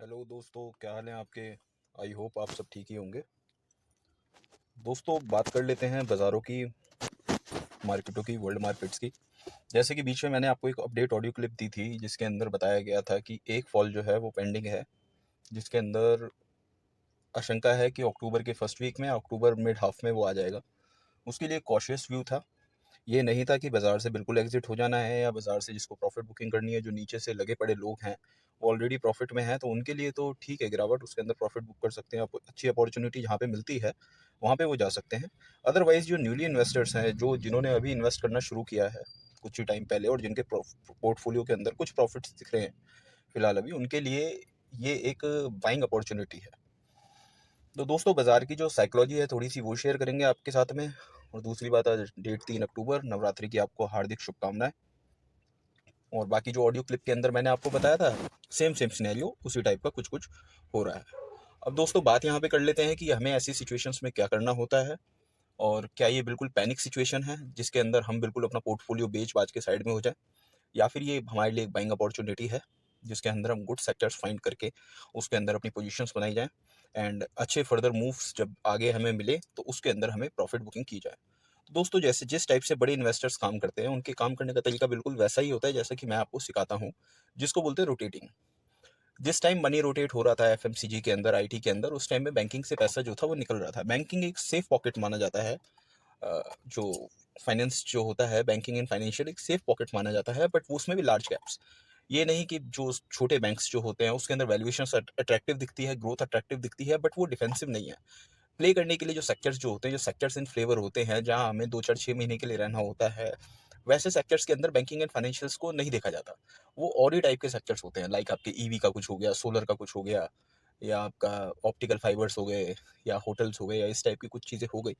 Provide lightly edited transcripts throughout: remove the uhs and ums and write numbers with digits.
Hello दोस्तों, क्या हाल है आपके। आई होप आप सब ठीक ही होंगे। दोस्तों, बात कर लेते हैं बाज़ारों की, मार्केटों की, वर्ल्ड मार्केट्स की। जैसे कि बीच में मैंने आपको एक अपडेट ऑडियो क्लिप दी थी जिसके अंदर बताया गया था कि एक फॉल जो है वो पेंडिंग है, जिसके अंदर आशंका है कि अक्टूबर के फर्स्ट वीक में, अक्टूबर मिड हाफ में वो आ जाएगा। उसके लिए कॉशियस व्यू था। ये नहीं था कि बाज़ार से बिल्कुल एग्जिट हो जाना है या बाज़ार से जिसको प्रॉफिट बुकिंग करनी है, जो नीचे से लगे पड़े लोग हैं वो ऑलरेडी प्रॉफिट में हैं, तो उनके लिए तो ठीक है गिरावट, उसके अंदर प्रॉफिट बुक कर सकते हैं। आप अच्छी अपॉर्चुनिटी जहाँ पे मिलती है वहाँ पे वो जा सकते हैं। अदरवाइज़ जो न्यूली इन्वेस्टर्स हैं, जो जिन्होंने अभी इन्वेस्ट करना शुरू किया है कुछ ही टाइम पहले और जिनके पोर्टफोलियो के अंदर कुछ प्रॉफिट्स दिख रहे हैं फिलहाल अभी, उनके लिए ये एक बाइंग अपॉर्चुनिटी है। तो दोस्तों, बाज़ार की जो साइकोलॉजी है थोड़ी सी वो शेयर करेंगे आपके साथ में। और दूसरी बात, आज डेट 3 अक्टूबर, नवरात्रि की आपको हार्दिक शुभकामनाएं। और बाकी जो ऑडियो क्लिप के अंदर मैंने आपको बताया था, सेम सेम सिनेरियो उसी टाइप का कुछ कुछ हो रहा है। अब दोस्तों, बात यहाँ पे कर लेते हैं कि हमें ऐसी सिचुएशंस में क्या करना होता है, और क्या ये बिल्कुल पैनिक सिचुएशन है जिसके अंदर हम बिल्कुल अपना पोर्टफोलियो बेच बाज के साइड में हो जाए, या फिर ये हमारे लिए एक बाइंग अपॉर्चुनिटी है जिसके अंदर हम गुड सेक्टर्स फाइंड करके उसके अंदर अपनी पोजीशंस बनाई जाए, एंड अच्छे फर्दर मूव्स जब आगे हमें मिले तो उसके अंदर हमें प्रॉफिट बुकिंग की जाए। तो दोस्तों, जैसे जिस टाइप से बड़े इन्वेस्टर्स काम करते हैं उनके काम करने का तरीका बिल्कुल वैसा ही होता है जैसा कि मैं आपको सिखाता हूँ, जिसको बोलते हैं रोटेटिंग। जिस टाइम मनी रोटेट हो रहा था एफएमसीजी के अंदर, आईटी के अंदर, उस टाइम में बैंकिंग से पैसा जो था वो निकल रहा था। बैंकिंग एक सेफ पॉकेट माना जाता है। जो फाइनेंस जो होता है, बैंकिंग एंड फाइनेंशियल एक सेफ पॉकेट माना जाता है, बट उसमें भी लार्ज कैप्स। ये नहीं कि जो छोटे बैंक्स जो होते हैं उसके अंदर वैल्यूएशन अट्रैक्टिव दिखती है, ग्रोथ अट्रैक्टिव दिखती है, बट वो डिफेंसिव नहीं है। प्ले करने के लिए जो सेक्टर्स जो होते हैं, जो सेक्टर्स इन फ्लेवर होते हैं, जहां हमें 2 4 6 महीने के लिए रहना होता है, वैसे सेक्टर्स के अंदर बैंकिंग एंड फाइनेंशियल्स को नहीं देखा जाता। वो और ही टाइप के सेक्टर्स होते हैं, लाइक आपके ईवी का कुछ हो गया, सोलर का कुछ हो गया, या आपका ऑप्टिकल फाइबर्स हो गए, या होटल्स हो गए, या इस टाइप की कुछ चीज़ें हो गई,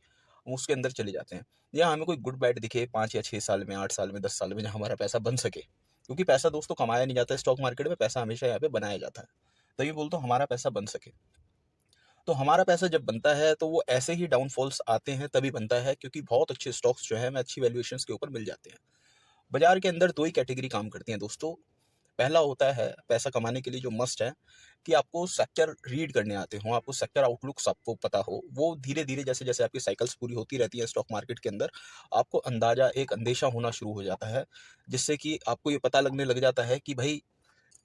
हम उसके अंदर चले जाते हैं। या हमें कोई गुड बैट दिखे 5 या 6 साल में, 8 साल में, 10 साल में, जहाँ हमारा पैसा बन सके। क्योंकि पैसा दोस्तों कमाया नहीं जाता है स्टॉक मार्केट में, पैसा हमेशा यहाँ पे बनाया जाता है। तो ये बोलता हूँ, हमारा पैसा बन सके। तो हमारा पैसा जब बनता है तो वो ऐसे ही डाउनफॉल्स आते हैं तभी बनता है, क्योंकि बहुत अच्छे स्टॉक्स जो है हमें अच्छी वैल्यूएशंस के ऊपर मिल जाते हैं। बाजार के अंदर दो ही कैटेगरी काम करती हैं दोस्तों। पहला होता है पैसा कमाने के लिए जो मस्ट है, कि आपको सेक्टर रीड करने आते हो, आपको सेक्टर आउटलुक्स आपको पता हो। वो धीरे धीरे जैसे जैसे आपकी साइकिल्स पूरी होती रहती है स्टॉक मार्केट के अंदर, आपको अंदाजा, एक अंदेशा होना शुरू हो जाता है, जिससे कि आपको ये पता लगने लग जाता है कि भाई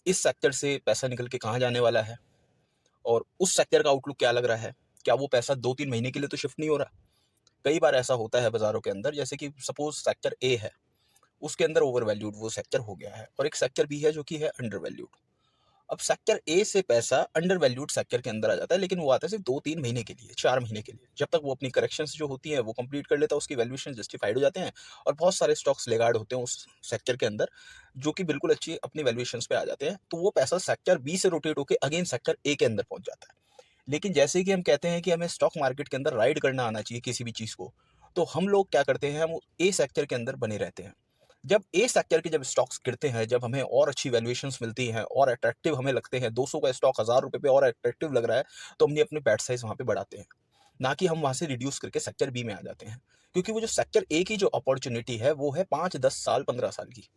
इस सेक्टर से पैसा निकल के कहाँ जाने वाला है, और उस सेक्टर का आउटलुक क्या लग रहा है। क्या वो पैसा 2 3 महीने के लिए तो शिफ्ट नहीं हो रहा। कई बार ऐसा होता है बाजारों के अंदर, जैसे कि सपोज सेक्टर ए है, उसके अंदर ओवर वैल्यूड वो सेक्टर हो गया है, और एक सेक्टर बी है जो कि है अंडर वैल्यूड। अब सेक्टर ए से पैसा अंडर वैल्यूड सेक्टर के अंदर आ जाता है, लेकिन वो आता है सिर्फ 2 3 महीने के लिए, 4 महीने के लिए, जब तक वो अपनी करेक्शंस जो होती हैं वो कंप्लीट कर लेता है, उसकी वैल्यूएशन जस्टिफाइड हो जाते हैं, और बहुत सारे स्टॉक्स लेगार्ड होते हैं उस सेक्टर के अंदर, जो कि बिल्कुल अच्छी अपनी वैल्यूएशंस पे आ जाते हैं, तो वो पैसा सेक्टर बी से रोटेट होकर अगेन सेक्टर ए के अंदर पहुंच जाता है। लेकिन जैसे ही कि हम कहते हैं कि हमें स्टॉक मार्केट के अंदर राइड करना आना चाहिए किसी भी चीज़ को, तो हम लोग क्या करते हैं, हम ए सेक्टर के अंदर बने रहते हैं। जब ए सेक्टर के जब स्टॉक्स गिरते हैं, जब हमें और अच्छी वैल्यूएशंस मिलती हैं और अट्रैक्टिव हमें लगते हैं, 200 का स्टॉक 1000 रुपये पे और अट्रैक्टिव लग रहा है, तो हमने अपने बैट साइज वहाँ पे बढ़ाते हैं, ना कि हम वहाँ से रिड्यूस करके सेक्टर बी में आ जाते हैं। क्योंकि वो जो सेक्टर ए की जो अपॉर्चुनिटी है वो है 5 10 साल 15 साल की।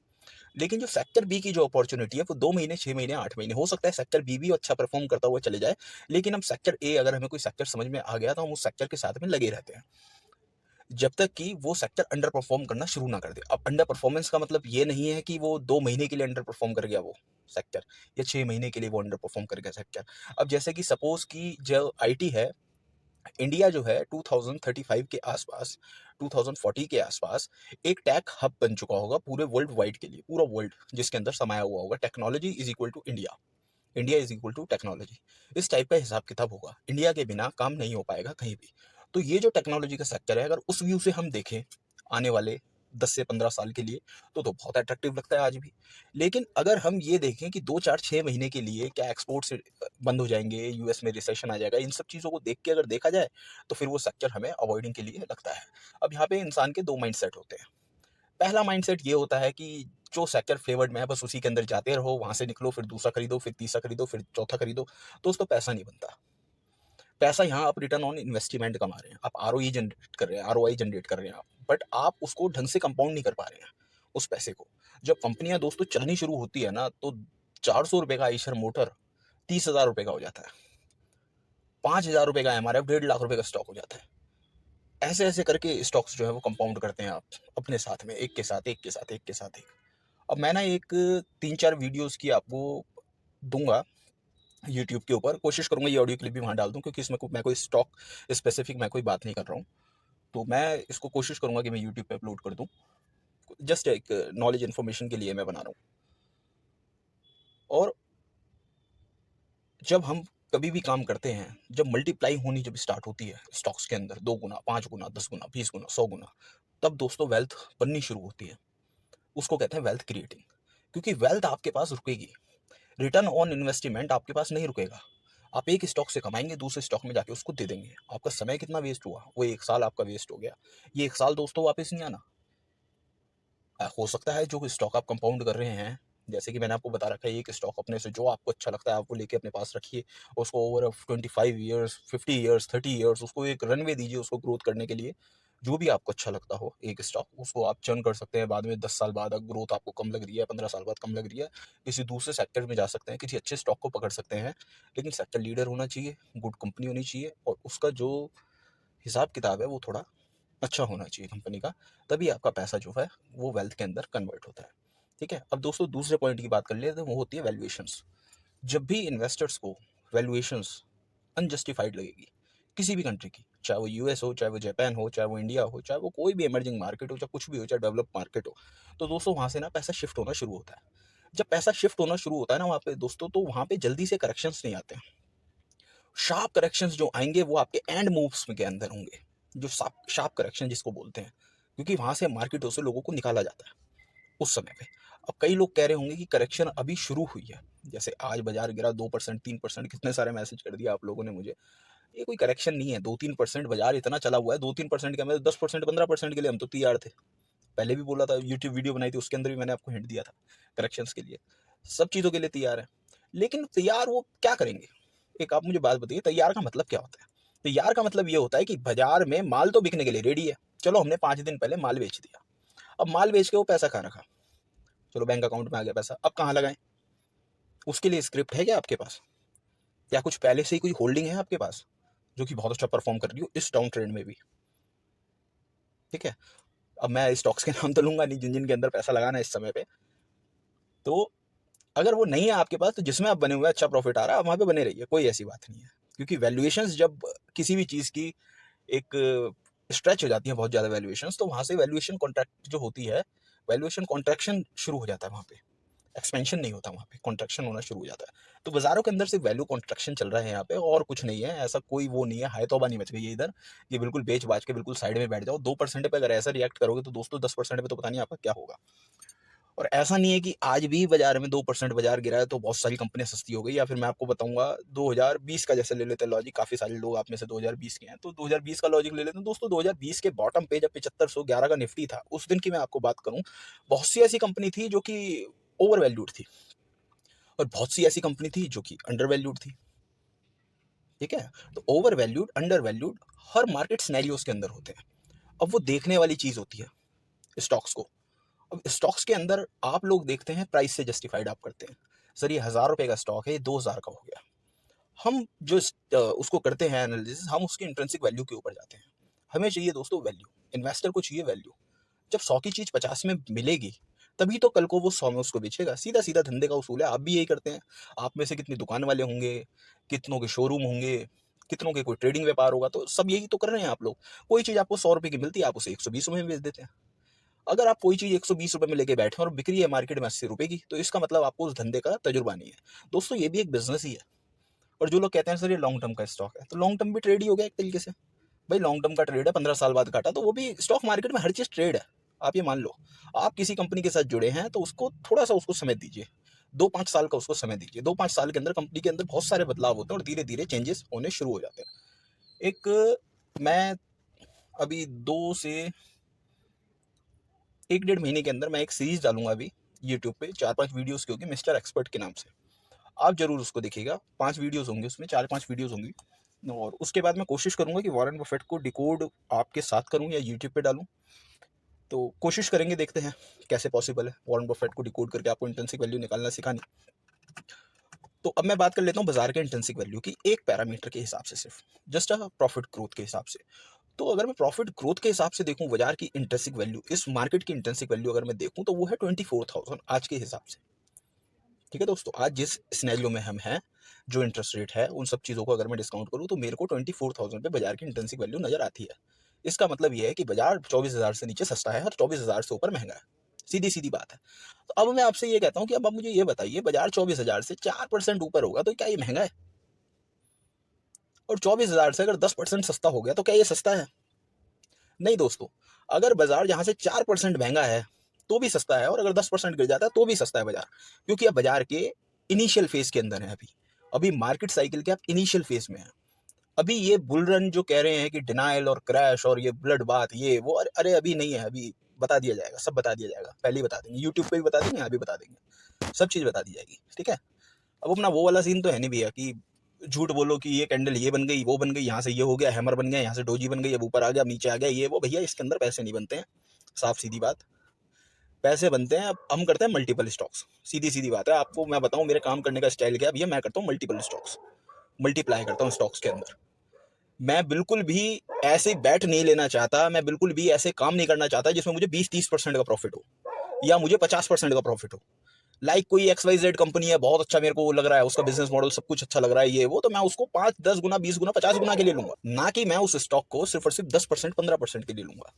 लेकिन जो सेक्टर बी की जो अपॉर्चुनिटी है वो 2 महीने 6 महीने 8 महीने हो सकता है सेक्टर बी भी अच्छा परफॉर्म करता हुआ चले जाए, लेकिन हम सेक्टर ए, अगर हमें कोई सेक्टर समझ में आ गया तो हम उस सेक्टर के साथ में लगे रहते हैं जब तक कि वो सेक्टर अंडर परफॉर्म करना शुरू ना कर दे। अब अंडर परफॉर्मेंस का मतलब ये नहीं है कि वो 2 महीने के लिए अंडर परफॉर्म कर गया वो सेक्टर, या 6 महीने के लिए वो अंडर परफॉर्म कर गया सेक्टर। अब जैसे कि सपोज की जो आईटी है, इंडिया जो है 2035 के आसपास, 2040 के आसपास एक टेक हब बन चुका होगा पूरे वर्ल्ड वाइड के लिए, पूरा वर्ल्ड जिसके अंदर समाया हुआ होगा। Technology is equal to India, India is equal to technology. इस टाइप का हिसाब किताब होगा, इंडिया के बिना काम नहीं हो पाएगा कहीं भी। तो ये जो टेक्नोलॉजी का सेक्टर है, अगर उस व्यू से हम देखें आने वाले 10 से 15 साल के लिए, तो बहुत अट्रैक्टिव लगता है आज भी। लेकिन अगर हम ये देखें कि 2 4 6 महीने के लिए क्या एक्सपोर्ट से बंद हो जाएंगे, यूएस में रिसेशन आ जाएगा, इन सब चीज़ों को देख के अगर देखा जाए, तो फिर वो सेक्टर हमें अवॉइडिंग के लिए लगता है। अब यहाँ पे इंसान के दो माइंड सेट होते हैं। पहला माइंडसेट ये होता है कि जो सेक्टर फेवर्ड में है बस उसी के अंदर जाते रहो, वहां से निकलो, फिर दूसरा खरीदो, फिर तीसरा खरीदो, फिर चौथा खरीदो। दोस्तों, पैसा नहीं बनता। पैसा यहाँ आप रिटर्न ऑन इन्वेस्टमेंट कमा रहे हैं, आप आरओई जनरेट कर रहे हैं, आरओआई जनरेट कर रहे हैं आप, बट आप उसको ढंग से कंपाउंड नहीं कर पा रहे हैं उस पैसे को। जब कंपनियां दोस्तों चलनी शुरू होती है ना, तो 400 रुपए का आइशर मोटर 30,000 रुपये का हो जाता है, 5,000 रुपये का MRF 1.5 लाख रुपये का स्टॉक हो जाता है। ऐसे ऐसे करके स्टॉक्स जो है वो कंपाउंड करते हैं आप अपने साथ में, एक के साथ एक के साथ एक के साथ एक। अब मैं ना एक 3-4 वीडियोस की आपको दूंगा यूट्यूब के ऊपर, कोशिश करूंगा ये ऑडियो क्लिप भी वहाँ डाल दूं, क्योंकि इसमें मैं कोई स्टॉक स्पेसिफिक मैं कोई बात नहीं कर रहा हूँ। तो मैं इसको कोशिश करूंगा कि मैं यूट्यूब पे अपलोड कर दूं, जस्ट एक नॉलेज इन्फॉर्मेशन के लिए मैं बना रहा हूँ। और जब हम कभी भी काम करते हैं, जब मल्टीप्लाई होनी जब स्टार्ट होती है स्टॉक्स के अंदर 2 गुना, 5 गुना, 10 गुना, 20 गुना, 100 गुना, तब दोस्तों वेल्थ बननी शुरू होती है। उसको कहते हैं वेल्थ क्रिएटिंग, क्योंकि वेल्थ आपके पास रुकेगी, रिटर्न ऑन इन्वेस्टमेंट आपके पास नहीं रुकेगा। आप एक स्टॉक से कमाएंगे, दूसरे स्टॉक में जाके उसको दे देंगे, आपका समय कितना वेस्ट हुआ, वो 1 साल आपका वेस्ट हो गया। ये 1 साल दोस्तों वापस नहीं आना। हो सकता है जो स्टॉक आप कंपाउंड कर रहे हैं, जैसे कि मैंने आपको बता रखा है, एक स्टॉक अपने से जो आपको अच्छा लगता है आप वो लेके अपने पास रखिए, उसको ओवर 25 ईयर्स, 50 ईयर्स, 30 ईयर्स उसको एक रनवे दीजिए उसको ग्रोथ करने के लिए। जो भी आपको अच्छा लगता हो एक स्टॉक, उसको आप चर्न कर सकते हैं। बाद में 10 साल बाद अगर ग्रोथ आपको कम लग रही है, 15 साल बाद कम लग रही है, किसी दूसरे सेक्टर में जा सकते हैं, किसी अच्छे स्टॉक को पकड़ सकते हैं। लेकिन सेक्टर लीडर होना चाहिए, गुड कंपनी होनी चाहिए, और उसका जो हिसाब किताब है वो थोड़ा अच्छा होना चाहिए कंपनी का। तभी आपका पैसा जो है वो वेल्थ के अंदर कन्वर्ट होता है। ठीक है, अब दोस्तों दूसरे पॉइंट की बात कर लेते हैं, वो होती है वैल्यूएशंस। जब भी इन्वेस्टर्स को वैल्यूएशंस अनजस्टिफाइड लगेगी किसी भी कंट्री की, चाहे वो यूएस हो, चाहे वो जापान हो, चाहे वो इंडिया हो, चाहे वो कोई भी इमर्जिंग मार्केट हो, चाहे कुछ भी हो, चाहे डेवलप मार्केट हो, तो दोस्तों वहाँ से ना पैसा शिफ्ट होना शुरू होता है। जब पैसा शिफ्ट होना शुरू होता है ना वहाँ पे दोस्तों, तो वहाँ पे जल्दी से करेक्शंस नहीं आते हैं। शार्प करेक्शंस जो आएंगे वो आपके एंड मूव्स के अंदर होंगे, जो शार्प करेक्शन जिसको बोलते हैं, क्योंकि वहाँ से मार्केटों से लोगों को निकाला जाता है उस समय पे। अब कई लोग कह रहे होंगे कि करेक्शन अभी शुरू हुई है, जैसे आज बाजार गिरा 2%, 3%, कितने सारे मैसेज कर दिया आप लोगों ने मुझे। ये कोई करेक्शन नहीं है, 2-3% बाजार इतना चला हुआ है, 2-3% का, मैं 10%, 15% के लिए हम तो तैयार थे। पहले भी बोला था, यूट्यूब वीडियो बनाई थी उसके अंदर भी मैंने आपको हिंट दिया था, करेक्शंस के लिए, सब चीज़ों के लिए तैयार है। लेकिन तैयार वो क्या करेंगे, एक आप मुझे बात बताइए, तैयार का मतलब क्या होता है? तैयार का मतलब ये होता है कि बाजार में माल तो बिकने के लिए रेडी है, चलो हमने 5 दिन पहले माल बेच दिया, अब माल बेच के वो पैसा कहाँ रखा, चलो बैंक अकाउंट में आ गया पैसा, अब कहाँ लगाएं? उसके लिए स्क्रिप्ट है क्या आपके पास, या कुछ पहले से ही कोई होल्डिंग है आपके पास जो कि बहुत अच्छा परफॉर्म कर रही हो इस डाउन ट्रेंड में भी? ठीक है, अब मैं स्टॉक्स के नाम तो लूंगा नहीं जिन जिन के अंदर पैसा लगाना है इस समय पे। तो अगर वो नहीं है आपके पास, तो जिसमें आप बने हुए अच्छा प्रॉफिट आ रहा है आप वहाँ पे बने रहिए, कोई ऐसी बात नहीं है। क्योंकि वैल्यूएशंस जब किसी भी चीज़ की एक स्ट्रेच हो जाती है बहुत ज़्यादा वैल्यूएशंस, तो वहाँ से वैल्यूएशन कॉन्ट्रैक्ट जो होती है, वैल्यूएशन कॉन्ट्रैक्शन शुरू हो जाता है वहाँ पे, एक्सपेंशन नहीं होता वहाँ पे, कॉन्ट्रैक्शन होना शुरू हो जाता है। तो बाजारों के अंदर सिर्फ वैल्यू कॉन्ट्रैक्शन चल रहा है यहाँ पे, और कुछ नहीं है, ऐसा कोई वो नहीं है, हाय तौबा नहीं मच गई है इधर कि बिल्कुल बेच बाच के बिल्कुल साइड में बैठ जाओ। 2% पे अगर ऐसा रिएक्ट करोगे तो दोस्तों 10% पे तो पता नहीं आपका क्या होगा। और ऐसा नहीं है कि आज भी बाजार में 2% बाजार गिरा है तो बहुत सारी कंपनियां सस्ती हो गई, या फिर मैं आपको बताऊंगा 2020 का जैसे ले लेते हैं लॉजिक, काफी सारे लोग आप में से 2020 के हैं, तो 2020 का लॉजिक ले लेते हैं दोस्तों। 2020 के बॉटम पे जब 7511 का निफ्टी था, उस दिन की मैं आपको बात करूं, बहुत सी ऐसी कंपनी थी जो कि ओवर वैल्यूड थी, और बहुत सी ऐसी कंपनी थी जो कि अंडर वैल्यूड थी। ठीक है, तो ओवर वैल्यूड, अंडर वैल्यूड हर मार्केट सिनेरियोस के अंदर होते हैं। अब वो देखने वाली चीज होती है स्टॉक्स को। अब स्टॉक्स के अंदर आप लोग देखते हैं प्राइस से जस्टिफाइड आप करते हैं, सर ये 1,000 रुपए का स्टॉक है, ये 2,000 का हो गया। हम जो उसको करते हैं एनालिसिस, हम उसकी इंट्रिंसिक वैल्यू के ऊपर जाते हैं। हमें चाहिए दोस्तों वैल्यू, इन्वेस्टर को चाहिए वैल्यू। जब 100 की चीज़ 50 में मिलेगी, तभी तो कल को वो 100 में उसको बेचेगा। सीधा सीधा धंधे का उसूल है, आप भी यही करते हैं। आप में से कितनी दुकान वाले होंगे, कितनों के शोरूम होंगे, कितनों के कोई ट्रेडिंग व्यापार होगा, तो सब यही तो कर रहे हैं आप लोग। कोई चीज़ आपको 100 रुपये की मिलती है, आप उसे 120 रुपये में बेच देते हैं। अगर आप कोई चीज़ 120 रुपये में लेके बैठे हैं और बिक्री है मार्केट में 80 रुपये की, तो इसका मतलब आपको उस धंधे का तजुर्बा नहीं है। दोस्तों ये भी एक बिजनेस ही है। और जो लोग कहते हैं सर ये लॉन्ग टर्म का स्टॉक है, तो लॉन्ग टर्म भी ट्रेड ही हो गया एक तरीके से। भाई लॉन्ग टर्म का ट्रेड है, 15 साल बाद काटा, तो वो भी स्टॉक मार्केट में हर चीज़ ट्रेड है। आप ये मान लो, आप किसी कंपनी के साथ जुड़े हैं तो उसको थोड़ा सा उसको समय दीजिए, 2-5 साल का उसको समय दीजिए। 2-5 साल के अंदर कंपनी के अंदर बहुत सारे बदलाव होते हैं और धीरे धीरे चेंजेस होने शुरू हो जाते हैं। एक मैं अभी 1-1.5 महीने के अंदर मैं एक सीरीज डालूंगा अभी यूट्यूब पे, 4-5 वीडियोस की होगी, मिस्टर एक्सपर्ट के नाम से। आप जरूर उसको देखिएगा, 5 वीडियोस होंगे उसमें, 4-5 वीडियोस होंगी। और उसके बाद मैं कोशिश करूंगा कि वॉरेन बफेट को डिकोड आपके साथ करूं या यूट्यूब पे डालूं। तो कोशिश करेंगे, देखते हैं कैसे पॉसिबल है वॉरेन बफेट को डिकोड करके आपको इंट्रिंसिक वैल्यू निकालना सिखानी। तो अब मैं बात कर लेता हूँ बाजार के इंट्रिंसिक वैल्यू की एक पैरामीटर के हिसाब से, सिर्फ जस्ट अ प्रॉफिट ग्रोथ के हिसाब से। तो अगर मैं प्रॉफिट ग्रोथ के हिसाब से देखूं बाजार की इंट्रिंसिक वैल्यू, इस मार्केट की इंट्रिंसिक वैल्यू अगर मैं देखूं तो वो है 24,000 आज के हिसाब से। ठीक है दोस्तों, आज जिस सिनेरियो में हम हैं, जो इंटरेस्ट रेट है, उन सब चीज़ों को अगर मैं डिस्काउंट करूँ तो मेरे को 24,000 पे बाजार की इंट्रिंसिक वैल्यू नजर आती है। इसका मतलब ये है कि बाजार 24,000 से नीचे सस्ता है और 24,000 से ऊपर महंगा है। सीधी सीधी बात है। तो अब मैं आपसे ये कहता हूँ कि अब आप मुझे ये बताइए, बाजार 24,000 से 4% ऊपर होगा तो क्या ये महंगा है? और 24,000 से अगर 10% सस्ता हो गया तो क्या ये सस्ता है? नहीं दोस्तों, अगर बाजार जहां से 4% महंगा है तो भी सस्ता है, और अगर 10% गिर जाता है तो भी सस्ता है बाजार, क्योंकि अब बाजार के इनिशियल फेज के अंदर है। अभी अभी मार्केट साइकिल के आप इनिशियल फेज में है। अभी ये बुल रन जो कह रहे हैं कि डिनाइल और क्रैश और ये ब्लड बात ये वो, अरे अभी नहीं है, अभी बता दिया जाएगा, सब बता दिया जाएगा, पहले ही बता देंगे, यूट्यूब पे भी बता देंगे, अभी बता देंगे, सब चीज़ बता दी जाएगी। ठीक है, अब अपना वो वाला सीन तो है नहीं भैया कि झूठ बोलो कि ये कैंडल ये बन गई, वो बन गई, यहाँ से ये हो गया, हैमर बन गया, यहाँ से डोजी बन गई, अब ऊपर आ गया, नीचे आ गया, ये वो। भैया इसके अंदर पैसे नहीं बनते हैं, साफ सीधी बात। पैसे बनते हैं, अब हम करते हैं मल्टीपल स्टॉक्स। सीधी सीधी बात है, आपको मैं बताऊं मेरे काम करने का स्टाइल क्या है भैया, मैं करता हूँ मल्टीपल स्टॉक्स, मल्टीप्लाई करता हूँ स्टॉक्स के अंदर। मैं बिल्कुल भी ऐसे बैट नहीं लेना चाहता, मैं बिल्कुल भी ऐसे काम नहीं करना चाहता जिसमें मुझे 20-30% का प्रॉफिट हो या मुझे 50% का प्रॉफिट हो। लाइक कोई XYZ कंपनी है, बहुत अच्छा मेरे को लग रहा है, उसका बिजनेस मॉडल सब कुछ अच्छा लग रहा है, ये वो, तो मैं उसको 5-10 गुना, 20 गुना, 50 गुना के लिए लूंगा, ना कि मैं उस स्टॉक को सिर्फ और सिर्फ 10%, 15% के लिए लूंगा।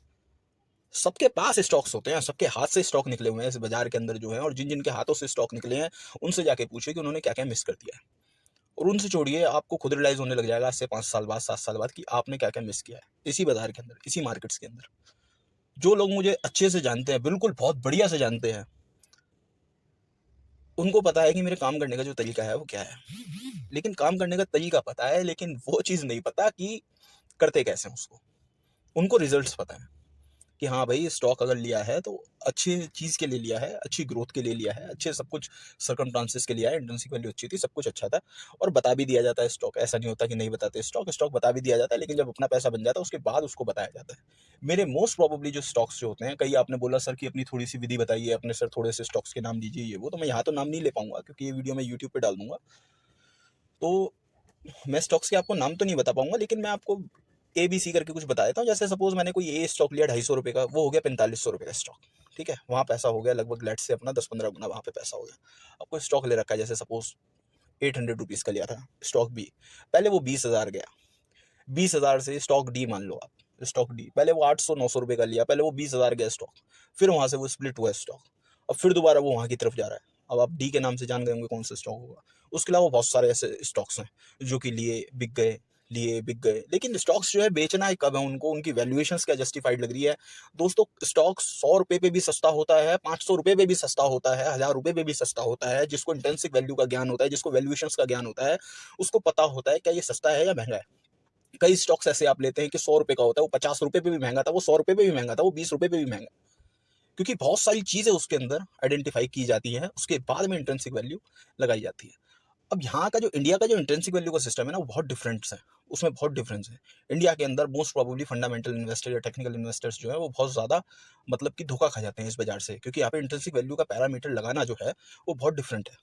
सबके पास स्टॉक्स होते हैं, सबके हाथ से स्टॉक निकले हुए हैं इस बाजार के अंदर जो है, और जिन जिन के हाथों से स्टॉक निकले हैं उनसे जाके पूछिए कि उन्होंने क्या क्या मिस कर दिया है। और उनसे छोड़िए, आपको खुद रियलाइज होने लग जाएगा आज से 5 साल बाद, 7 साल बाद, कि आपने क्या क्या मिस किया है इसी बाजार के अंदर, इसी मार्केट्स के अंदर। जो लोग मुझे अच्छे से जानते हैं, बिल्कुल बहुत बढ़िया से जानते हैं, उनको पता है कि मेरे काम करने का जो तरीका है वो क्या है। लेकिन काम करने का तरीका पता है, लेकिन वो चीज़ नहीं पता कि करते कैसे हैं उसको। उनको रिजल्ट्स पता है कि हाँ भाई, स्टॉक अगर लिया है तो अच्छी चीज़ के लिए लिया है, अच्छी ग्रोथ के लिए लिया है, अच्छे सब कुछ सर्कमस्टांसेस के लिए आया, इंट्रिंसिक वैल्यू अच्छी थी, सब कुछ अच्छा था, और बता भी दिया जाता है स्टॉक। ऐसा नहीं होता कि नहीं बताते स्टॉक, स्टॉक बता भी दिया जाता है, लेकिन जब अपना पैसा बन जाता है उसके बाद उसको बताया जाता है। मेरे मोस्ट प्रोबेबली जो स्टॉक्स जो होते हैं, कई आपने बोला सर कि अपनी थोड़ी सी विधि बताइए, अपने सर थोड़े से स्टॉक्स के नाम दीजिए, ये वो, तो मैं यहाँ तो नाम नहीं ले पाऊंगा क्योंकि ये वीडियो मैं यूट्यूब पर डाल दूंगा, तो मैं स्टॉक्स के आपको नाम तो नहीं बता पाऊंगा, लेकिन मैं आपको ABC करके कुछ बता देता हूँ। जैसे सपोज मैंने कोई ए स्टॉक लिया 250 रुपये का, वो हो गया 4500 रुपये का स्टॉक। ठीक है, वहाँ पैसा हो गया लगभग लेट से अपना 10-15 गुना, वहाँ पे पैसा हो गया। अब कोई स्टॉक ले रखा है, जैसे सपोज 800 रुपीज़ का लिया था स्टॉक बी, पहले वो 20,000 गया, 20,000 से स्टॉक डी मान लो आप, स्टॉक डी पहले वो 800-900 रुपये का लिया, पहले वो 20,000 गया स्टॉक, फिर वहाँ से वो स्प्लिट हुआ स्टॉक, अब फिर दोबारा वो वहाँ की तरफ जा रहा है। अब आप डी के नाम से जान गए होंगे कौन सा स्टॉक होगा। उसके अलावा बहुत सारे ऐसे स्टॉक्स हैं जो कि लिए बिक गए, लिए बिक गए, लेकिन स्टॉक्स जो है बेचना है कब है उनको, उनकी वैल्यूएशंस क्या जस्टिफाइड लग रही है। दोस्तों, स्टॉक 100 रुपये पे भी सस्ता होता है, 500 रुपये पे भी सस्ता होता है, 1000 रुपये पे भी सस्ता होता है। जिसको इंटेंसिक वैल्यू का ज्ञान होता है, जिसको वैल्यूएशंस का ज्ञान होता है, उसको पता होता है क्या ये सस्ता है या महंगा है। कई स्टॉक्स ऐसे आप लेते हैं कि 100 रुपये का होता है, वो 50 रुपये पे भी महंगा था, वो 100 रुपये पे भी महंगा था, वो 20 रुपये पे भी महंगा, क्योंकि बहुत सारी चीज़ें उसके अंदर आइडेंटिफाई की जाती हैं, उसके बाद में इंट्रिंसिक वैल्यू लगाई जाती है। अब यहाँ का जो इंडिया का जो इंट्रिंसिक वैल्यू का सिस्टम है ना, वो बहुत डिफरेंट है, उसमें बहुत डिफरेंस है। इंडिया के अंदर मोस्ट प्रोबेबली फंडामेंटल इन्वेस्टर या टेक्निकल इन्वेस्टर्स जो है वो बहुत ज़्यादा मतलब कि धोखा खा जाते हैं इस बाजार से, क्योंकि यहाँ पे इंट्रिंसिक वैल्यू का पैरामीटर लगाना जो है वो बहुत डिफरेंट है।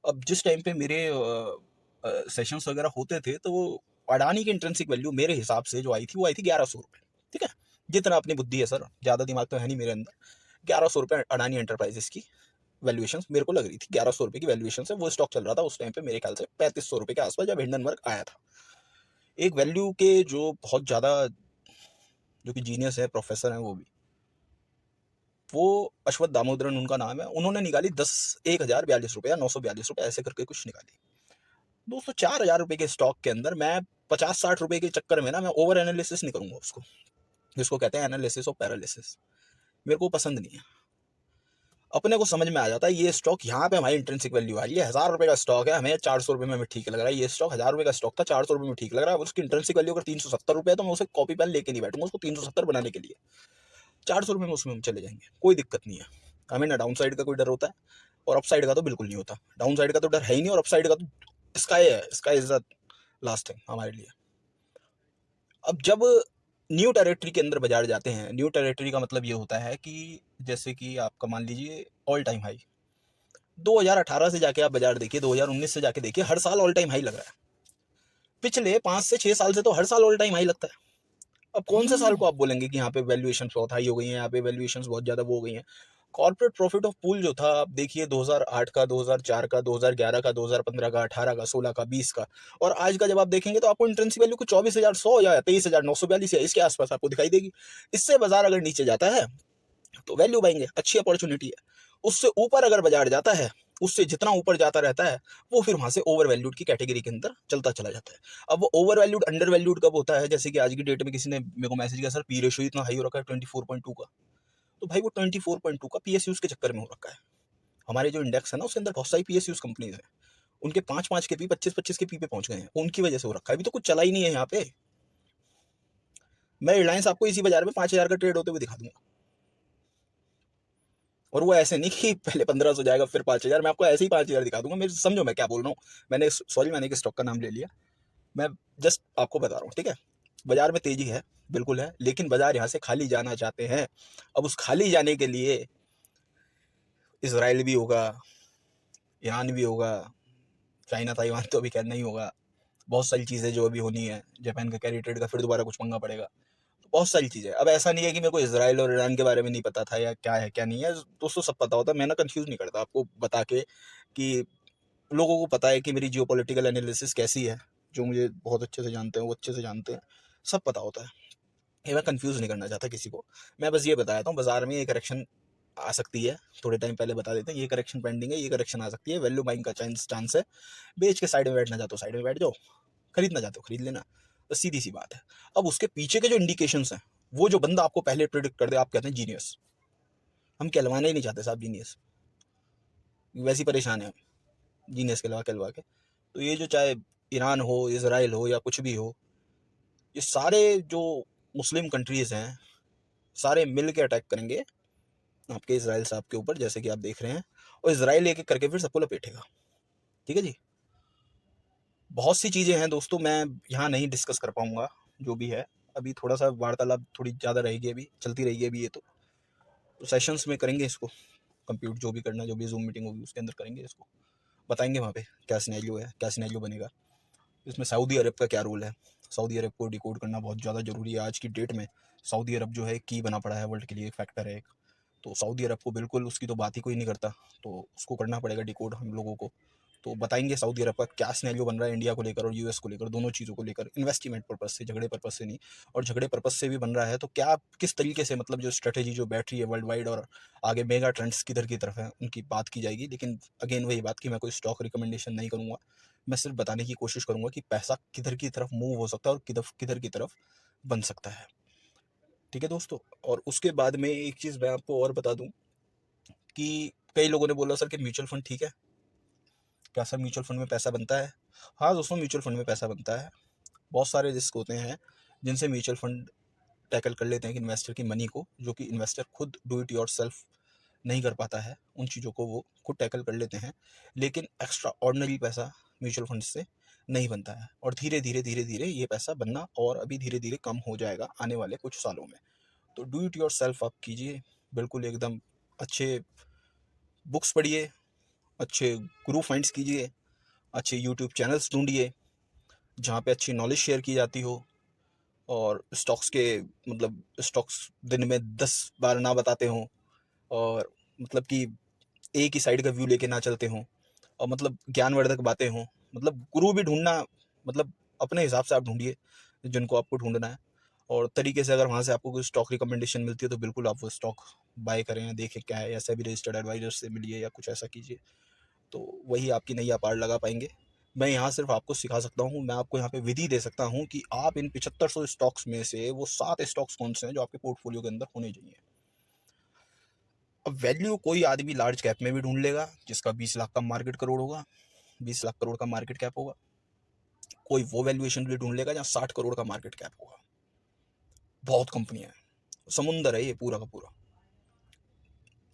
अब जिस टाइम पे मेरे सेशंस वगैरह होते थे, तो वो अडानी की इंट्रिंसिक वैल्यू मेरे हिसाब से जो आई थी वो आई थी 1100 रुपये। ठीक है, जितना अपनी बुद्धि है सर, ज़्यादा दिमाग तो है नहीं मेरे अंदर। 1100 रुपये अडानी एंटरप्राइजेस की वैल्यूएशन मेरे को लग रही थी, 1100 रुपये की वैल्यूएशन से वो स्टॉक चल रहा था उस टाइम पे मेरे ख्याल से 3500 रुपये के आसपास, जब हिंडनबर्ग आया था। एक वैल्यू के जो बहुत ज़्यादा जो कि जीनियस है, प्रोफेसर हैं, वो अश्वत्थ दामोदरन उनका नाम है, उन्होंने निकाली 10,1,042 रुपये या 942 रुपये ऐसे करके कुछ निकाली। दोस्तों, 4,000 रुपये के स्टॉक के अंदर मैं 50-60 रुपये के चक्कर में ना मैं ओवर एनालिसिस नहीं करूँगा उसको, जिसको कहते हैं एनालिसिस और पैरालिसिस, मेरे को पसंद नहीं है। अपने को समझ में आ जाता है ये स्टॉक यहाँ पे हमारी इंट्रिंसिक वैल्यू आ रही है, 1,000 रुपये का स्टॉक है, हमें 400 रुपये में ठीक लग रहा है, ये स्टॉक 1,000 रुपये का स्टॉक था, 400 रुपये में ठीक लग रहा है, उसकी इंट्रिंसिक वैल्यू अगर 370 रुपये है तो मैं उसे कॉपी पेन लेके नहीं बैठूंगा उसको 370 बनाने के लिए। 400 रुपये में उसमें हम चले जाएंगे, कोई दिक्कत नहीं है। हमें ना डाउन साइड का कोई डर होता है, और अप साइड का तो बिल्कुल नहीं होता। डाउन साइड का तो डर है ही नहीं, और अप साइड का तो स्काई है, sky is the last thing हमारे लिए। अब जब न्यू टेरिटरी के अंदर बाजार जाते हैं, न्यू टेरिटरी का मतलब ये होता है कि जैसे कि आपका मान लीजिए ऑल टाइम हाई, 2018 से जाके आप बाजार देखिए, 2019 से जाके देखिए, हर साल ऑल टाइम हाई लग रहा है। पिछले 5 से 6 साल से तो हर साल ऑल टाइम हाई लगता है। अब कौन से साल को आप बोलेंगे कि यहाँ पे वैल्यूएशन बहुत हाई हो गई हैं, यहाँ पे वैल्यूएशन बहुत ज़्यादा वो हो गई हैं। कॉर्पोरेट प्रॉफिट ऑफ पूल जो था, आप देखिए 2008 का, 2004 का, 2011 का, 2015 का, 18 का, 16 का, 20 का, और आज का जब आप देखेंगे तो आपको इंट्रेंसिक वैल्यू कुछ 24,100 या 23,942 या इसके आसपास आपको दिखाई देगी। इससे बाजार अगर नीचे जाता है तो वैल्यू बाइंग है, अच्छी अपॉर्चुनिटी है। उससे ऊपर अगर बाजार जाता है, उससे जितना ऊपर जाता रहता है, वो फिर वहां से ओवर वैल्यूड की कैटेगरी के अंदर चलता चला जाता है। अब वो ओवर वैल्यूड अंडर वैल्यूड कब होता है? जैसे कि आज की डेट में किसी ने मेरे को मैसेज किया, सर पी रेशियो इतना हाई हो रखा है 24.2 का। तो भाई वो 24.2 का पीएसयूज के चक्कर में हो रखा है। हमारे जो इंडेक्स है ना, उसके अंदर बहुत सारी पीएसयूज कंपनीज है, उनके 5-5 के पी, 25-25 के पी पे पहुंच गए हैं, उनकी वजह से हो रखा है। अभी तो कुछ चला ही नहीं है यहाँ पे। मैं रिलायंस आपको इसी बाजार में 5,000 का ट्रेड होते हुए दिखा दूंगा, और वो ऐसे नहीं कि पहले 1500 जाएगा फिर 5,000। मैं आपको ऐसे ही 5,000 दिखा दूंगा। मेरे समझो मैं क्या बोल रहा हूँ। मैंने एक स्टॉक का नाम ले लिया, मैं जस्ट आपको बता रहा हूँ, ठीक है। बाजार में तेजी है, बिल्कुल है, लेकिन बाजार यहाँ से खाली जाना चाहते हैं। अब उस खाली जाने के लिए इसराइल भी होगा, ईरान भी होगा, चाइना ताइवान तो अभी खैर नहीं होगा, बहुत सारी चीज़ें जो अभी होनी है, जापान का कैरी ट्रेड का फिर दोबारा कुछ पंगा पड़ेगा, तो बहुत सारी चीज़ें। अब ऐसा नहीं है कि मेरे को इसराइल और ईरान के बारे में नहीं पता था या क्या है क्या नहीं है, दोस्तों सब पता होता है। मैं ना कंफ्यूज नहीं करता आपको बता के कि लोगों को पता है कि मेरी जियो पॉलिटिकल एनालिसिस कैसी है। जो मुझे बहुत अच्छे से जानते हैं वो अच्छे से जानते हैं, सब पता होता है। ये मैं कंफ्यूज नहीं करना चाहता किसी को। मैं बस ये बताता हूँ, बाजार में ये करेक्शन आ सकती है, थोड़े टाइम पहले बता देते हैं, ये करेक्शन पेंडिंग है, ये करेक्शन आ सकती है, वैल्यू बाइंग का चांस है। बेच के साइड में बैठना चाहते हो साइड में बैठ जाओ, खरीदना चाहते हो खरीद लेना, बस सीधी सी बात है। अब उसके पीछे के जो इंडिकेशंस हैं, वो जो बंदा आपको पहले प्रिडिक्ट कर दे, आप कहते हैं जीनियस। हम कहलवाना ही नहीं चाहते साहब जीनियस, वैसी परेशान है हम जीनियस कहलवा कहलवा के। तो ये जो चाहे ईरान हो, इसराइल हो या कुछ भी हो, ये सारे जो मुस्लिम कंट्रीज़ हैं, सारे मिल के अटैक करेंगे आपके इसराइल साहब के ऊपर, जैसे कि आप देख रहे हैं, और इसराइल एक एक करके फिर सबको लपेटेगा। ठीक है जी। बहुत सी चीज़ें हैं दोस्तों, मैं यहाँ नहीं डिस्कस कर पाऊँगा जो भी है। अभी थोड़ा सा वार्तालाप थोड़ी ज़्यादा रहेगी, अभी चलती रहेगी अभी ये तो सेशंस में करेंगे इसको कंप्यूट, जो भी करना, जो भी जूम मीटिंग होगी उसके अंदर करेंगे इसको, बताएंगे वहाँ पे क्या सिनेरियो है, क्या सिनेरियो बनेगा। इसमें सऊदी अरब का क्या रोल है, सऊदी अरब को डिकोड करना बहुत ज़्यादा ज़रूरी है आज की डेट में। सऊदी अरब जो है की बना पड़ा है वर्ल्ड के लिए, एक फैक्टर है एक। तो सऊदी अरब को बिल्कुल, उसकी तो बात ही कोई नहीं करता, तो उसको करना पड़ेगा डिकोड हम लोगों को। तो बताएंगे सऊदी अरब का क्या सिनेरियो बन रहा है इंडिया को लेकर और यूएस को लेकर, दोनों चीज़ों को लेकर, इन्वेस्टमेंट पर्पस से, झगड़े पर्पस से नहीं। और झगड़े पर्पस से भी बन रहा है तो क्या किस तरीके से, मतलब जो स्ट्रेटेजी जो बैठ रही है वर्ल्ड वाइड और आगे मेगा ट्रेंड्स किधर की तरफ है, उनकी बात की जाएगी। लेकिन अगेन वही बात कि मैं कोई स्टॉक रिकमेंडेशन नहीं करूँगा, मैं सिर्फ बताने की कोशिश करूँगा कि पैसा किधर की तरफ मूव हो सकता है और किधर किधर की तरफ बन सकता है। ठीक है दोस्तों। और उसके बाद में एक चीज़ मैं आपको और बता दूं कि कई लोगों ने बोला सर कि म्यूचुअल फंड ठीक है, क्या सर म्यूचुअल फंड में पैसा बनता है? हाँ दोस्तों, म्यूचुअल फंड में पैसा बनता है। बहुत सारे रिस्क होते हैं जिनसे म्यूचुअल फंड टैकल कर लेते हैं कि इन्वेस्टर की मनी को, जो कि इन्वेस्टर खुद डू इट योर सेल्फ नहीं कर पाता है, उन चीज़ों को वो खुद टैकल कर लेते हैं। लेकिन एक्स्ट्रा ऑर्डनरी पैसा म्यूचुअल फंड से नहीं बनता है, और धीरे धीरे धीरे धीरे ये पैसा बनना और अभी धीरे धीरे कम हो जाएगा आने वाले कुछ सालों में। तो डू इट योर सेल्फ आप कीजिए, बिल्कुल एकदम अच्छे बुक्स पढ़िए, अच्छे गुरु फाइंड्स कीजिए, अच्छे यूट्यूब चैनल्स ढूंढिए जहाँ पे अच्छी नॉलेज शेयर की जाती हो, और स्टॉक्स के, मतलब स्टॉक्स दिन में 10 बार ना बताते हों, और मतलब कि एक ही साइड का व्यू लेके ना चलते हों, और मतलब ज्ञानवर्धक बातें हों। मतलब गुरु भी ढूंढना, मतलब अपने हिसाब से आप ढूंढिए जिनको आपको ढूंढना है, और तरीके से अगर वहाँ से आपको कोई स्टॉक रिकमेंडेशन मिलती है तो बिल्कुल आप वो स्टॉक बाय करें, या देखें क्या है, ऐसा भी रजिस्टर्ड एडवाइजर से मिलिए या कुछ ऐसा कीजिए, तो वही आपकी नैया पार लगा पाएंगे। मैं यहाँ सिर्फ आपको सिखा सकता हूँ, मैं आपको यहाँ पे विधि दे सकता हूँ कि आप इन 7500 स्टॉक्स में से वो 7 स्टॉक्स कौन से हैं जो आपके पोर्टफोलियो के अंदर होने चाहिए। अब वैल्यू कोई आदमी लार्ज कैप में भी ढूंढ लेगा जिसका 20 लाख का मार्केट करोड़ होगा, 20 लाख करोड़ का मार्केट कैप होगा। कोई वो वैल्यूएशन भी ढूंढ लेगा जहाँ 60 करोड़ का मार्केट कैप होगा। बहुत कंपनियां हैं, समुंदर है ये पूरा का पूरा,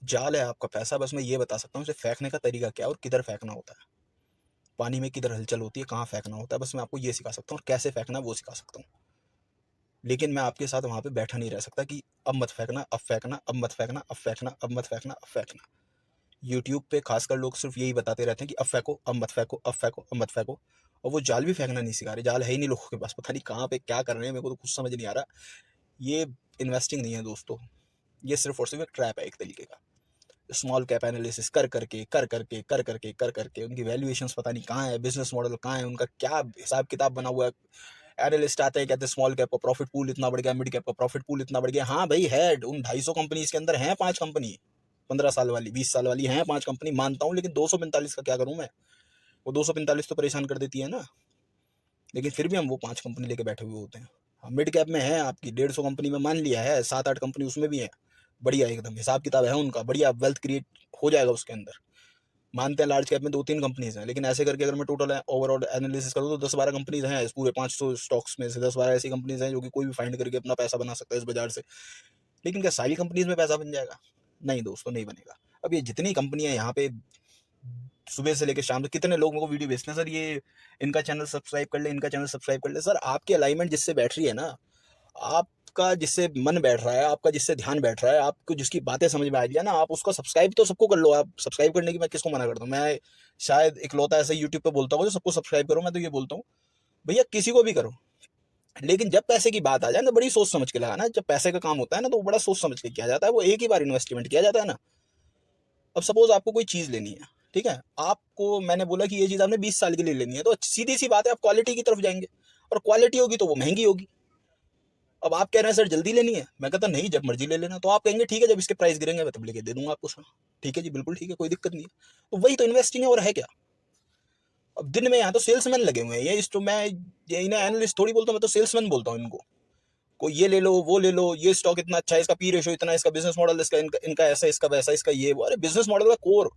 जाल है आपका पैसा। बस मैं ये बता सकता हूँ इसे फेंकने का तरीका क्या है और किधर फेंकना होता है, पानी में किधर हलचल होती है, कहाँ फेंकना होता है, बस मैं आपको ये सिखा सकता हूँ, और कैसे फेंकना वो सिखा सकता हूँ। लेकिन मैं आपके साथ वहाँ पे बैठा नहीं रह सकता कि अब मत फेंकना, अब फेंकना, अब मत फेंकना, अब फेंकना, अब मत फेंकना, अब फेंकना। यूट्यूब पे खासकर लोग सिर्फ यही बताते रहते हैं कि अब फेंको, अब मत फेंको, अब फेंको, अब मत फेंको, और वो जाल भी फेंकना नहीं सिखा रहे। जाल है ही नहीं लोगों के पास, पता नहीं कहाँ पे क्या कर रहे हैं, मेरे को तो कुछ समझ नहीं आ रहा। ये इन्वेस्टिंग नहीं है दोस्तों, ये सिर्फ और सिर्फ एक ट्रैप है एक तरीके का। स्मॉल कैप एनालिसिस कर करके उनकी वैल्यूएशंस पता नहीं कहाँ है, बिजनेस मॉडल कहाँ है, उनका क्या हिसाब किताब बना हुआ है। एनालिस्ट आते हैं, कहते हैं स्मॉल कैप का प्रॉफिट पूल इतना बढ़ गया, मिड कैप का प्रॉफिट पूल इतना बढ़ गया। हाँ भाई है, उन 250 कंपनीज के अंदर हैं 5 कंपनी 15 साल वाली, 20 साल वाली हैं 5 कंपनी, मानता हूँ, लेकिन 245 का क्या करूँ मैं? वो 245 तो परेशान कर देती है ना। लेकिन फिर भी हम वो 5 कंपनी लेके बैठे हुए होते हैं। मिड कैप में है आपकी 150 कंपनी में मान लिया है, 7-8 कंपनी उसमें भी है, बढ़िया एकदम हिसाब किताब है उनका, बढ़िया वेल्थ क्रिएट हो जाएगा उसके अंदर। मानते हैं लार्ज कैप में 2-3 कंपनीज हैं, लेकिन ऐसे करके अगर मैं टोटल ओवरऑल एनालिसिस करूँ तो 10-12 कंपनीज हैं इस पूरे 500 स्टॉक्स में से। 10-12 ऐसी कंपनीज हैं जो कि कोई भी फाइंड करके अपना पैसा बना सकता है इस बाजार से। लेकिन क्या सारी कंपनीज में पैसा बन जाएगा? नहीं दोस्तों, नहीं बनेगा। अब ये जितनी कंपनियां यहाँ पे सुबह से लेकर शाम तक, कितने लोग मेरे को वीडियो भेजते हैं, सर ये इनका चैनल सब्सक्राइब कर ले, इनका चैनल सब्सक्राइब कर ले। सर आपकी अलाइनमेंट जिससे बैठ रही है ना, आपका जिससे मन बैठ रहा है, आपका जिससे ध्यान बैठ रहा है, आपको जिसकी बातें समझ में आ रही है ना, आप उसको सब्सक्राइब तो सबको कर लो। आप सब्सक्राइब करने की मैं किसको मना करता हूँ? मैं शायद इकलौता ऐसा यूट्यूब पे बोलता हूँ जो सबको सब्सक्राइब करो। मैं तो ये बोलता हूँ भैया किसी को भी करो, लेकिन जब पैसे की बात आ जाए ना, बड़ी सोच समझ के लगाना। जब पैसे का काम होता है ना, तो बड़ा सोच समझ के किया जाता है, वो एक ही बार इन्वेस्टमेंट किया जाता है ना। अब सपोज आपको कोई चीज़ लेनी है, ठीक है, आपको मैंने बोला कि ये चीज़ आपने 20 साल के लिए लेनी है, तो सीधी सी बात है आप क्वालिटी की तरफ जाएंगे, और क्वालिटी होगी तो वो महंगी होगी। अब आप कह रहे हैं सर जल्दी लेनी है, मैं कहता नहीं जब मर्जी ले लेना। तो आप कहेंगे ठीक है, जब इसके प्राइस गिरेंगे मैं तब लेके दे दूंगा आपको। सर ठीक है जी, बिल्कुल ठीक है, कोई दिक्कत नहीं है। तो वही तो इन्वेस्टिंग है, और है क्या? अब दिन में यहाँ तो सेल्समैन लगे हुए हैं, ये इस तो मैं ये इन्हें एनालिस्ट थोड़ी बोलता हूँ, मैं तो सेल्समैन बोलता हूँ इनको। कोई ये ले लो, वो ले लो, ये स्टॉक इतना अच्छा है, इसका पी रेशो इतना, इसका बिजनेस मॉडल इसका, इनका ऐसा, इसका वैसा, इसका ये वो। अरे बिजनेस मॉडल का कोर,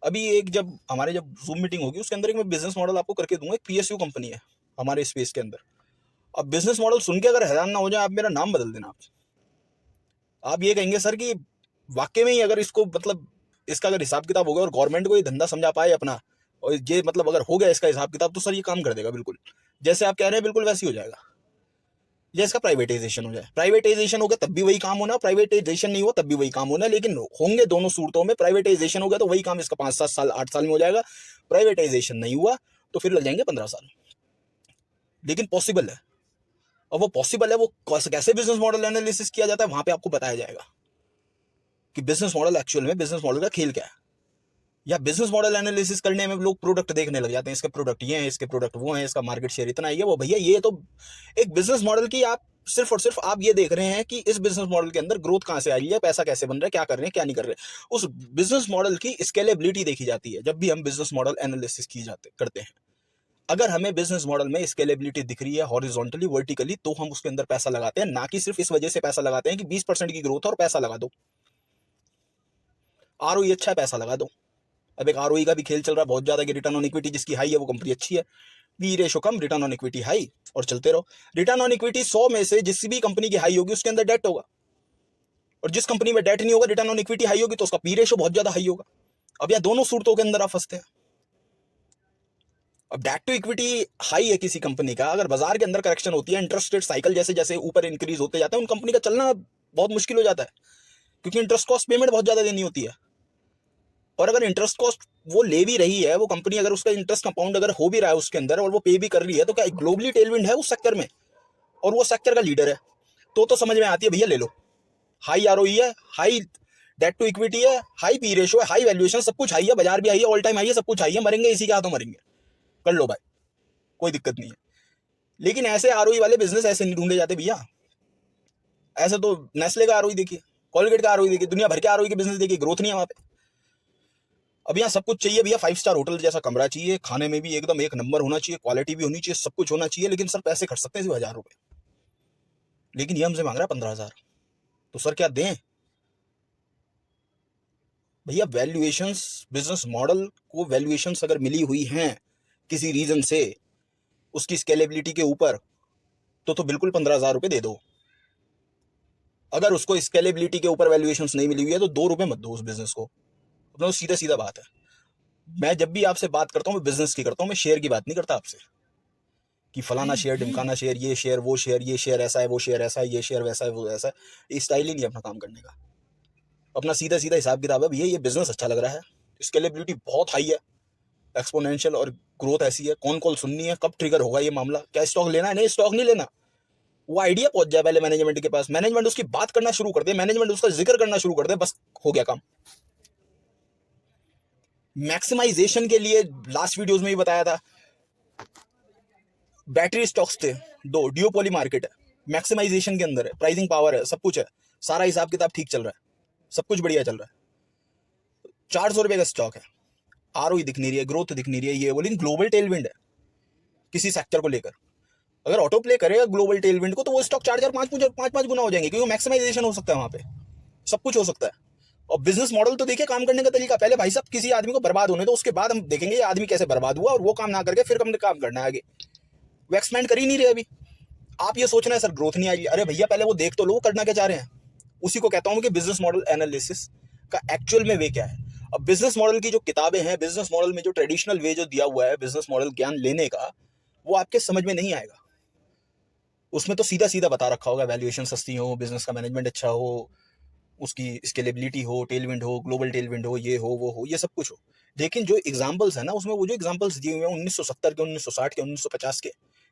अभी एक जब हमारे जब जूम मीटिंग होगी उसके अंदर एक मैं बिजनेस मॉडल आपको करके दूंगा। एक पीएसयू कंपनी है हमारे स्पेस के अंदर। अब बिजनेस मॉडल सुन के अगर हैरान ना हो जाए, आप मेरा नाम बदल देना। आप ये कहेंगे सर कि वाकई में ही अगर इसको मतलब इसका अगर हिसाब किताब हो गया और गवर्नमेंट को ये धंधा समझा पाए अपना, और ये मतलब अगर हो गया इसका हिसाब किताब, तो सर ये काम कर देगा बिल्कुल। जैसे आप कह रहे हैं बिल्कुल वैसे ही हो जाएगा। जैसे इसका प्राइवेटाइजेशन हो जाए, प्राइवेटाइजेशन हो गया तब भी वही काम होना, प्राइवेटाइजेशन नहीं हो तब भी वही काम होना, लेकिन होंगे दोनों सूरतों में। प्राइवेटाइजेशन हो गया तो वही काम इसका 5-7 साल 8 साल में हो जाएगा, प्राइवेटाइजेशन नहीं हुआ तो फिर लग जाएंगे 15 साल। लेकिन पॉसिबल है, और वो पॉसिबल है, वो कैसे बिजनेस मॉडल एनालिसिस किया जाता है वहां पे आपको बताया जाएगा कि बिजनेस मॉडल एक्चुअल में बिजनेस मॉडल का खेल क्या है। या बिजनेस मॉडल एनालिसिस करने में लोग प्रोडक्ट देखने लग जाते हैं, इसके प्रोडक्ट ये हैं, इसके प्रोडक्ट वो हैं, इसका मार्केट शेयर इतना है, वो भैया ये तो एक बिजनेस मॉडल की आप सिर्फ और सिर्फ आप ये देख रहे हैं कि इस बिजनेस मॉडल के अंदर ग्रोथ कहां से आ रही है, पैसा कैसे बन रहा है, क्या कर रहे हैं क्या नहीं कर रहे। उस बिजनेस मॉडल की स्केलेबिलिटी देखी जाती है जब भी हम बिजनेस मॉडल एनालिसिस की जाते करते हैं। अगर हमें बिजनेस मॉडल में स्केलेबिलिटी दिख रही है हॉरिजॉन्टली वर्टिकली, तो हम उसके अंदर पैसा लगाते हैं, ना कि सिर्फ इस वजह से पैसा लगाते हैं कि 20% की ग्रोथ और पैसा लगा दो, आरओई अच्छा है पैसा लगा दो। अब एक आरओई का भी खेल चल रहा है बहुत ज्यादा कि रिटर्न ऑन इक्विटी जिसकी हाई है वो कंपनी अच्छी है, P ratio come, return on equity high, और चलते रहो। रिटर्न ऑन इक्विटी 100 में से जिस भी कंपनी की हाई होगी उसके अंदर डेट होगा, और जिस कंपनी में डेट नहीं होगा रिटर्न ऑन इक्विटी हाई होगी तो उसका पी रेशो बहुत ज्यादा हाई होगा। अब यह दोनों सूरतों के अंदर आप फंसते हैं। अब डेट टू इक्विटी हाई है किसी कंपनी का, अगर बाजार के अंदर करेक्शन होती है, इंटरेस्ट रेट साइकिल जैसे जैसे ऊपर इंक्रीज होते जाते हैं, उन कंपनी का चलना बहुत मुश्किल हो जाता है, क्योंकि इंटरेस्ट कॉस्ट पेमेंट बहुत ज्यादा देनी होती है। और अगर इंटरेस्ट कॉस्ट वो ले भी रही है वो कंपनी, अगर उसका इंटरेस्ट कंपाउंड अगर हो भी रहा है उसके अंदर और वो पे भी कर रही है, तो क्या ग्लोबली टेलविंड है उस सेक्टर में और वो सेक्टर का लीडर है, तो समझ में आती है भैया ले लो। हाई आरओई है, हाई डेट टू इक्विटी है, हाई पी रेशो है, हाई वैल्यूएशन, सब कुछ हाई है, बाजार भी हाई है, ऑल टाइम हाई है, सब कुछ हाई है, मरेंगे इसी के हाथों मरेंगे, कर लो भाई, कोई दिक्कत नहीं है। लेकिन ऐसे आरओई वाले बिजनेस ऐसे नहीं ढूंढे जाते भैया। ऐसे तो नेस्ले का आरओई देखिए, कॉलगेट का आरओई देखिए, दुनिया भर के आरओई के बिजनेस देखिए, ग्रोथ नहीं है वहां पे। अब यहाँ सब कुछ चाहिए भैया, 5 स्टार होटल जैसा कमरा चाहिए, खाने में भी एकदम एक नंबर होना चाहिए, क्वालिटी भी होनी चाहिए, सब कुछ होना चाहिए, लेकिन सर पैसे खर्च सकते हैं सिर्फ 1000 रुपए, लेकिन ये हमसे मांग रहा है 15,000। तो सर क्या दें भैया? वैल्यूएशंस, बिजनेस मॉडल को वैल्यूएशंस अगर मिली हुई हैं किसी रीजन से उसकी स्केलेबिलिटी के ऊपर, तो बिल्कुल 15,000 रुपए दे दो। अगर उसको स्केलेबिलिटी के ऊपर वैल्यूएशंस नहीं मिली हुई है तो 2 रुपए मत दो उस बिजनेस को। अपना सीधा सीधा बात है। मैं जब भी आपसे बात करता हूँ मैं बिजनेस की करता हूँ, मैं शेयर की बात नहीं करता आपसे कि फलाना शेयर, ढिमकाना शेयर, ये शेयर वो शेयर, ये शेयर ऐसा है, वो शेयर ऐसा है, ये शेयर वैसा है, वो ऐसा है। ये स्टाइल ही नहीं अपना काम करने का। अपना सीधा सीधा हिसाब किताब है भैया, ये बिजनेस अच्छा लग रहा है, स्केलेबिलिटी बहुत हाई है, एक्सपोनेंशियल, और ग्रोथ ऐसी है, कौन कॉल सुननी है, कब ट्रिगर होगा ये मामला, क्या स्टॉक लेना है, नहीं स्टॉक नहीं लेना। वो आइडिया पहुंच जाए पहले मैनेजमेंट के पास, मैनेजमेंट उसकी बात करना शुरू कर दे, मैनेजमेंट उसका जिक्र करना शुरू कर दे, बस हो गया काम। मैक्सिमाइजेशन के लिए लास्ट वीडियोस में भी बताया था, बैटरी स्टॉक्स थे दो, ड्यूओपोली मार्केट है, मैक्सिमाइजेशन के अंदर है, प्राइसिंग पावर है, सब कुछ है, सारा हिसाब किताब ठीक चल रहा है, सब कुछ बढ़िया चल रहा है। 400 रुपए का स्टॉक है, आरओई दिख नहीं रही है, ग्रोथ दिख नहीं रही है, ये बोली ग्लोबल टेलविंड है किसी सेक्टर को लेकर। अगर ऑटो प्ले करेगा ग्लोबल टेलविंड को तो वो स्टॉक 4 4 5 गुना हो जाएंगे, क्योंकि मैक्सिमाइजेशन हो सकता है, वहां पे सब कुछ हो सकता है। और बिजनेस मॉडल तो देखिए काम करने का तरीका, पहले भाई साहब किसी आदमी को बर्बाद होने तो उसके बाद हम देखेंगे ये आदमी कैसे बर्बाद हुआ, और वो काम ना करके फिर हमने काम करना है आगे। वो एक्सपेंड कर ही नहीं रहे अभी। आप ये सोच रहे हैं सर ग्रोथ नहीं आएगी, अरे भैया पहले वो देख तो लो वो करना क्या चाह रहे हैं। उसी को कहता हूं कि बिजनेस मॉडल एनालिसिस का एक्चुअल में वे क्या है। अब बिजनेस मॉडल की जो किताबें हैं, बिजनेस मॉडल में जो ट्रेडिशनल वे जो दिया हुआ है बिजनेस मॉडल ज्ञान लेने का, वो आपके समझ में नहीं आएगा। उसमें तो सीधा सीधा बता रखा होगा, वैल्यूएशन सस्ती हो, बिजनेस का मैनेजमेंट अच्छा हो, उसकी स्केलेबिलिटी हो, टेलविंड हो, ग्लोबल टेलविंड हो, ये हो वो हो, ये सब कुछ हो। लेकिन जो एग्जांपल्स है ना, उसमें वो जो एग्जांपल्स दिए हुए हैं 1970 के, 1960 के, 1950 के,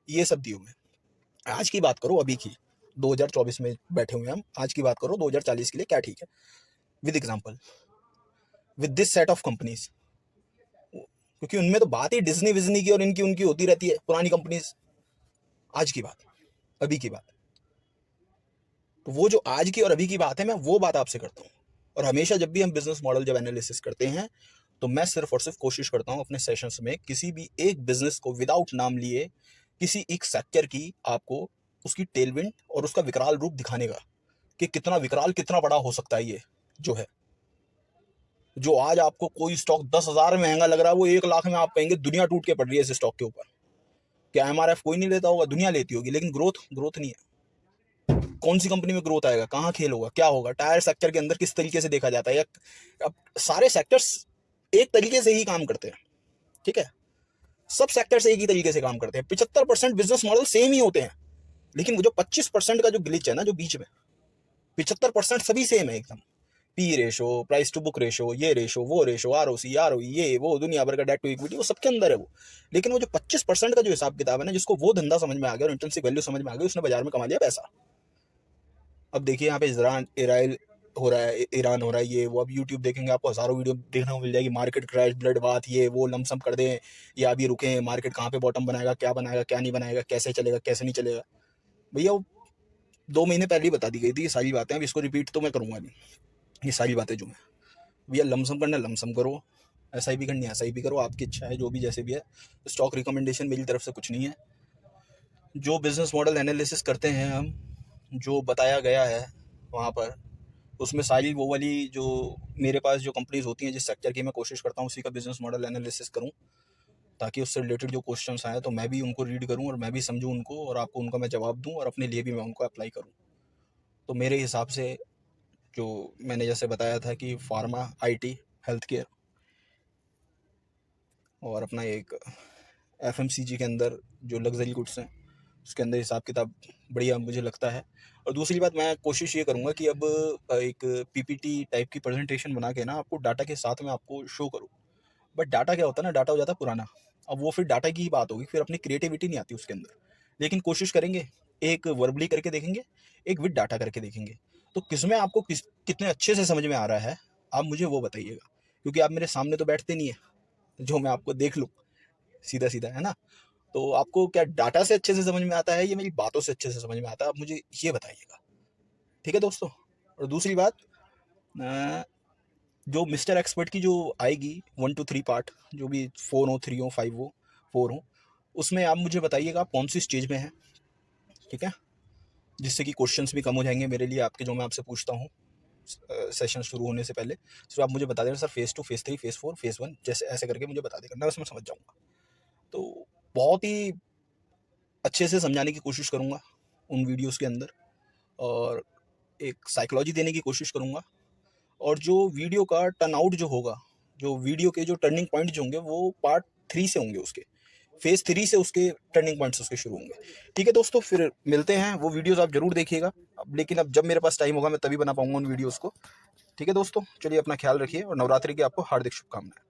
ये सब दिए हुए हैं। आज की बात करो, अभी की 2024 में बैठे हुए हैं हम, आज की बात करो 2040 के लिए क्या ठीक है, with example, with this set of companies. क्योंकि उनमें तो बात ही डिज्नी विजनी की और इनकी उनकी होती रहती है, पुरानी कंपनीज। आज की बात, अभी की बात, तो वो जो आज की और अभी की बात है, मैं वो बात आपसे करता हूँ। और हमेशा जब भी हम बिजनेस मॉडल जब एनालिसिस करते हैं, तो मैं सिर्फ और सिर्फ कोशिश करता हूँ अपने सेशंस में किसी भी एक बिजनेस को विदाउट नाम लिए, किसी एक सेक्टर की आपको उसकी टेलविंड और उसका विकराल रूप दिखाने का, कि कितना विकराल, कितना बड़ा हो सकता है ये जो है। जो आज आपको कोई स्टॉक 10,000 में महंगा लग रहा है, वो 1 लाख में आप कहेंगे दुनिया टूट के पड़ रही है इस स्टॉक के ऊपर। क्या एमआरएफ कोई नहीं लेता होगा, दुनिया लेती होगी, लेकिन ग्रोथ नहीं है। कौन सी कंपनी में ग्रोथ आएगा, कहाँ खेल होगा, क्या होगा, टायर सेक्टर के अंदर किस तरीके से देखा जाता है, या अब सारे सेक्टर्स एक तरीके से ही काम करते हैं, ठीक है, सब सेक्टर्स एक ही तरीके से काम करते हैं। 75% बिजनेस मॉडल सेम ही होते हैं, लेकिन वो जो 25% का जो ग्लिच है ना, जो बीच में, 75% सभी सेम है एकदम। P ratio, price to book ratio, ये रेशो, वो रेशो, आरओसी, आरओई, ये वो दुनिया भर का डेट टू इक्विटी, वो सबके अंदर है वो। लेकिन वो जो 25% का जो हिसाब किताब है ना, जिसको वो धंधा समझ में आ गया और इंट्रिंसिक वैल्यू समझ में आ गई, उसने बाजार में कमा लिया पैसा। अब देखिए यहाँ पे ईरान हो रहा है, ईरान हो रहा है, ये वो। अब यूट्यूब देखेंगे आपको हज़ारों वीडियो देखने को मिल जाएगी, मार्केट क्रैश, ब्लड बात, ये वो, लमसम कर दें, या अभी रुकें, मार्केट कहाँ पे बॉटम बनाएगा, क्या नहीं बनाएगा, कैसे चलेगा, कैसे नहीं चलेगा। भैया वो 2 महीने पहले ही बता दी गई थी ये सारी बातें, अब इसको रिपीट तो मैं करूँगा नहीं, ये सारी बातें जो मैं, भैया लमसम करना लमसम करो, ऐसा ही भी करनी है ऐसा ही भी करो, आपकी इच्छा है, जो भी जैसे भी है। स्टॉक रिकमेंडेशन मेरी तरफ से कुछ नहीं है। जो बिजनेस मॉडल एनालिसिस करते हैं हम, जो बताया गया है वहाँ पर, उसमें सारी वो वाली जो मेरे पास जो कंपनीज होती हैं जिस सेक्टर की, मैं कोशिश करता हूँ उसी का बिजनेस मॉडल एनालिसिस करूँ, ताकि उससे रिलेटेड जो क्वेश्चंस आए तो मैं भी उनको रीड करूँ और मैं भी समझूँ उनको, और आपको उनका मैं जवाब दूँ, और अपने लिए भी मैं उनको अप्लाई करूँ। तो मेरे हिसाब से जो मैंने जैसे बताया था कि फार्मा, आईटी, हेल्थ केयर, और अपना एक एफएमसीजी के अंदर जो लग्जरी गुड्स हैं, उसके अंदर हिसाब किताब बढ़िया मुझे लगता है। और दूसरी बात, मैं कोशिश ये करूँगा कि अब एक पीपीटी टाइप की प्रेजेंटेशन बना के ना आपको डाटा के साथ में आपको शो करूँ। बट डाटा क्या होता है ना, डाटा हो जाता है पुराना, अब वो फिर डाटा की ही बात होगी, फिर अपनी क्रिएटिविटी नहीं आती उसके अंदर। लेकिन कोशिश करेंगे, एक वर्बली करके देखेंगे, एक विद डाटा करके देखेंगे, तो किसमें आपको कितने अच्छे से समझ में आ रहा है, आप मुझे वो बताइएगा। क्योंकि आप मेरे सामने तो बैठते नहीं है जो मैं आपको देख लूँ सीधा सीधा, है ना। तो आपको क्या डाटा से अच्छे से समझ में आता है, ये मेरी बातों से अच्छे से समझ में आता है, आप मुझे ये बताइएगा, ठीक है दोस्तों। और दूसरी बात, जो मिस्टर एक्सपर्ट की जो आएगी 1 to 3 पार्ट, जो भी 4 हो, 3 हो, 5 हो, 4 हो, उसमें आप मुझे बताइएगा आप कौन सी स्टेज में हैं, ठीक है, जिससे कि क्वेश्चंस भी कम हो जाएंगे मेरे लिए आपके, जो मैं आपसे पूछता हूँ सेशन शुरू होने से पहले। तो आप मुझे बता देना sir phase 2, phase 3, phase 4, phase 1, जैसे ऐसे करके मुझे बता देगा, मैं उसमें समझ जाऊँगा। तो बहुत ही अच्छे से समझाने की कोशिश करूँगा उन वीडियोस के अंदर, और एक साइकोलॉजी देने की कोशिश करूँगा। और जो वीडियो का टर्न आउट जो होगा, जो वीडियो के जो टर्निंग पॉइंट जो होंगे, वो पार्ट 3 से होंगे, उसके फेज़ 3 से उसके टर्निंग पॉइंट्स उसके शुरू होंगे। ठीक है दोस्तों, फिर मिलते हैं। वो वीडियोस आप ज़रूर देखिएगा। अब लेकिन अब जब मेरे पास टाइम होगा मैं तभी बना पाऊँगा उन वीडियोस को। ठीक है दोस्तों, चलिए अपना ख्याल रखिए और नवरात्रि की आपको हार्दिक शुभकामनाएं।